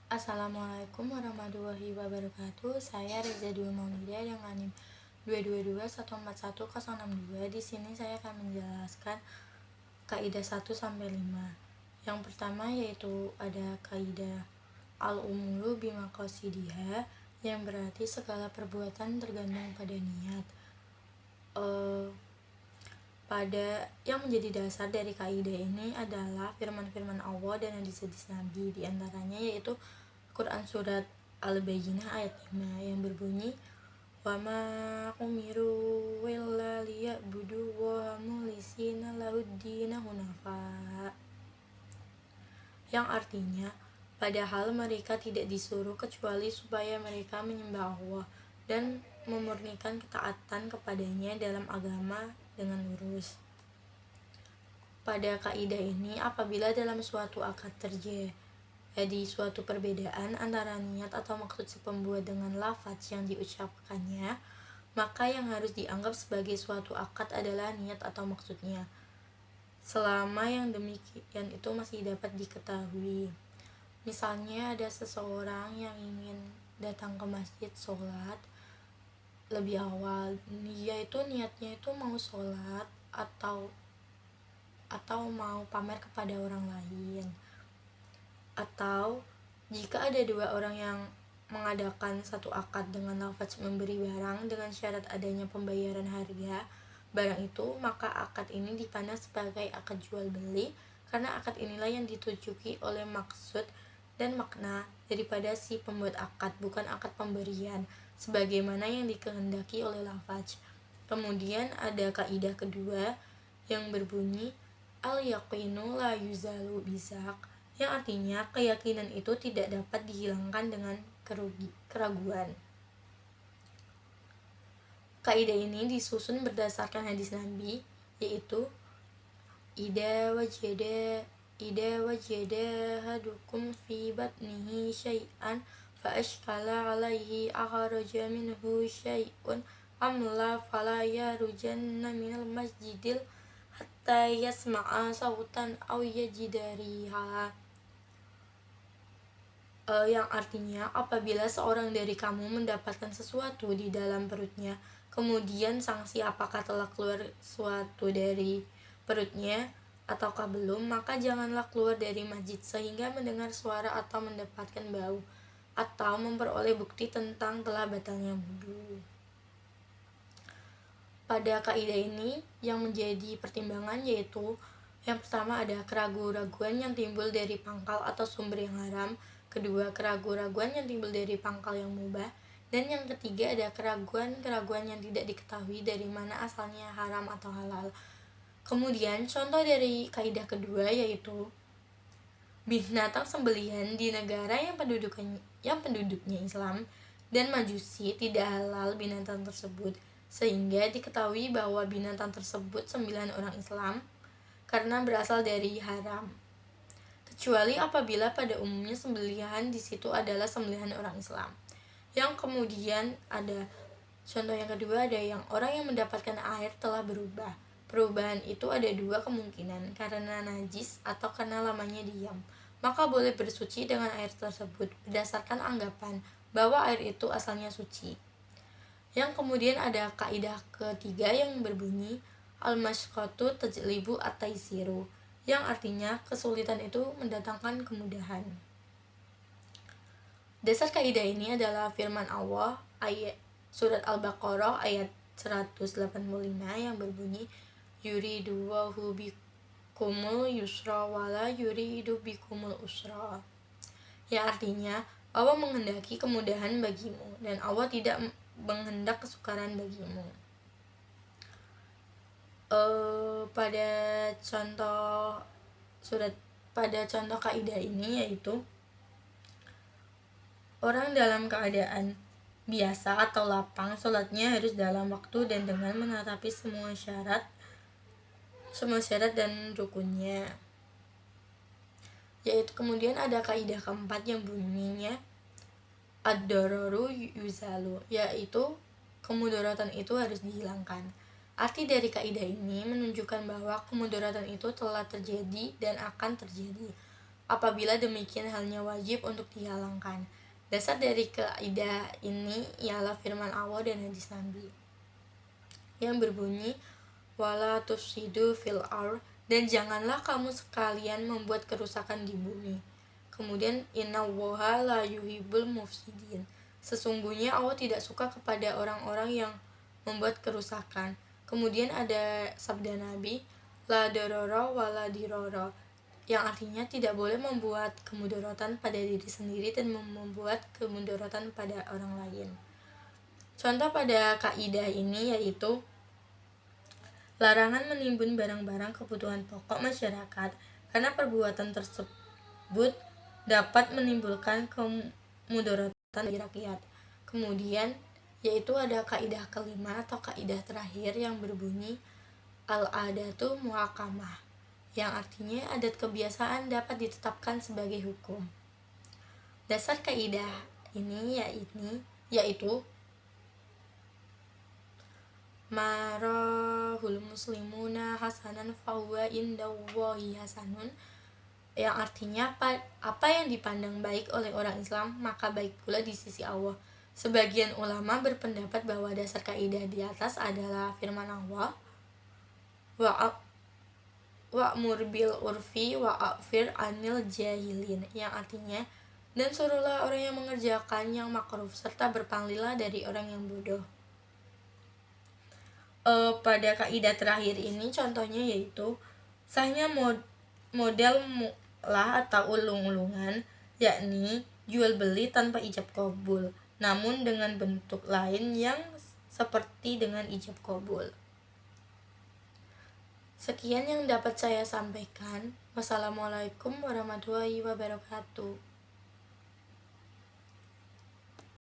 Assalamualaikum warahmatullahi wabarakatuh. Saya Reza Dwi Maulida dengan NIM 222141062. Di sini saya akan menjelaskan kaidah 1 sampai 5. Yang pertama yaitu ada kaidah al-umuru bimaqasidiha yang berarti segala perbuatan tergantung pada niat. Pada yang menjadi dasar dari kaidah ini adalah firman-firman Allah dan hadis-hadis Nabi, di antaranya yaitu Quran surat Al-Bayyinah ayat 5 yang berbunyi wa ma umiru illa liya'budu wa mulisina lahuddina hunafa, yang artinya padahal mereka tidak disuruh kecuali supaya mereka menyembah Allah dan memurnikan ketaatan kepadanya dalam agama dengan lurus. Pada kaidah ini, apabila dalam suatu akad terjadi suatu perbedaan antara niat atau maksud si pembuat dengan lafaz yang diucapkannya, maka yang harus dianggap sebagai suatu akad adalah niat atau maksudnya, selama yang demikian itu masih dapat diketahui. Misalnya ada seseorang yang ingin datang ke masjid sholat lebih awal, niatnya itu mau sholat atau mau pamer kepada orang lain. Atau jika ada dua orang yang mengadakan satu akad dengan lafaz memberi barang dengan syarat adanya pembayaran harga barang itu, maka akad ini dipandang sebagai akad jual beli karena akad inilah yang ditujuki oleh maksud dan makna daripada si pembuat akad, bukan akad pemberian sebagaimana yang dikehendaki oleh lafaz. Kemudian ada kaidah kedua yang berbunyi al-yaqinu la yuzalu bisak, yang artinya keyakinan itu tidak dapat dihilangkan dengan keraguan. Kaidah ini disusun berdasarkan hadis Nabi, yaitu Ida wajada hadukum fi batnihi syai'an fa ashkala alaihi akharaja minhu syai'un amla fala yarujanna minal masjidil hatta yasma'a sautan aw yajidariha, yang artinya apabila seorang dari kamu mendapatkan sesuatu di dalam perutnya, kemudian sanksi apakah telah keluar sesuatu dari perutnya ataukah belum, maka janganlah keluar dari masjid sehingga mendengar suara atau mendapatkan bau atau memperoleh bukti tentang telah batalnya wudu. Pada kaidah ini yang menjadi pertimbangan yaitu yang pertama ada keraguan-raguan yang timbul dari pangkal atau sumber yang haram, kedua keraguan-raguan yang timbul dari pangkal yang mubah, dan yang ketiga ada keraguan-keraguan yang tidak diketahui dari mana asalnya haram atau halal. Kemudian contoh dari kaidah kedua yaitu binatang sembelihan di negara yang penduduknya Islam dan Majusi tidak halal binatang tersebut, sehingga diketahui bahwa binatang tersebut sembelihan orang Islam karena berasal dari haram, kecuali apabila pada umumnya sembelihan di situ adalah sembelihan orang Islam. Yang kemudian ada contoh yang kedua, ada yang orang yang mendapatkan air telah berubah. Perubahan itu ada dua kemungkinan, karena najis atau karena lamanya diam. Maka boleh bersuci dengan air tersebut berdasarkan anggapan bahwa air itu asalnya suci. Yang kemudian ada kaidah ketiga yang berbunyi al-masyaqqatu tajlibu at-taisiru, yang artinya kesulitan itu mendatangkan kemudahan. Dasar kaidah ini adalah firman Allah ayat surat Al-Baqarah ayat 185 yang berbunyi yuridu wahu bikumul yusra wala yuridu bikumul usra, yang artinya Allah menghendaki kemudahan bagimu dan Allah tidak menghendak kesukaran bagimu. Pada contoh kaidah ini yaitu orang dalam keadaan biasa atau lapang, sholatnya harus dalam waktu dan dengan menetapi semua syarat dan rukunnya. Yaitu kemudian ada kaidah keempat yang bunyinya ad-dararu yuzalu, yaitu kemudaratan itu harus dihilangkan. Arti dari kaidah ini menunjukkan bahwa kemudaratan itu telah terjadi dan akan terjadi. apabila demikian halnya wajib untuk dihalangkan. Dasar dari kaidah ini ialah firman Allah dan hadis Nabi yang berbunyi wala tufsidu fil ard, dan janganlah kamu sekalian membuat kerusakan di bumi. Kemudian innallaha la yuhibbul mufsidin, sesungguhnya Allah tidak suka kepada orang-orang yang membuat kerusakan. Kemudian ada sabda Nabi la darara wala dirara, yang artinya tidak boleh membuat kemudaratan pada diri sendiri dan membuat kemudaratan pada orang lain. Contoh pada kaidah ini yaitu larangan menimbun barang-barang kebutuhan pokok masyarakat karena perbuatan tersebut dapat menimbulkan kemudaratan bagi rakyat. Kemudian yaitu ada kaidah kelima atau kaidah terakhir yang berbunyi al-adatu muhakamah, yang artinya adat kebiasaan dapat ditetapkan sebagai hukum. Dasar kaidah ini yaitu marahul muslimuna hasanan fahuwa indallahi hasanun, yang artinya apa yang dipandang baik oleh orang Islam maka baik pula di sisi Allah. Sebagian ulama berpendapat bahwa dasar kaidah di atas adalah firman Allah wa'mur bil urfi wa'afir anil jahilin, yang artinya dan suruhlah orang yang mengerjakan yang makruf serta berpanggilah dari orang yang bodoh. Pada kaidah terakhir ini contohnya yaitu sahnya model mulah atau ulung-ulungan, yakni jual beli tanpa ijab qabul namun dengan bentuk lain yang seperti dengan ijab qabul. Sekian yang dapat saya sampaikan. Wassalamualaikum warahmatullahi wabarakatuh.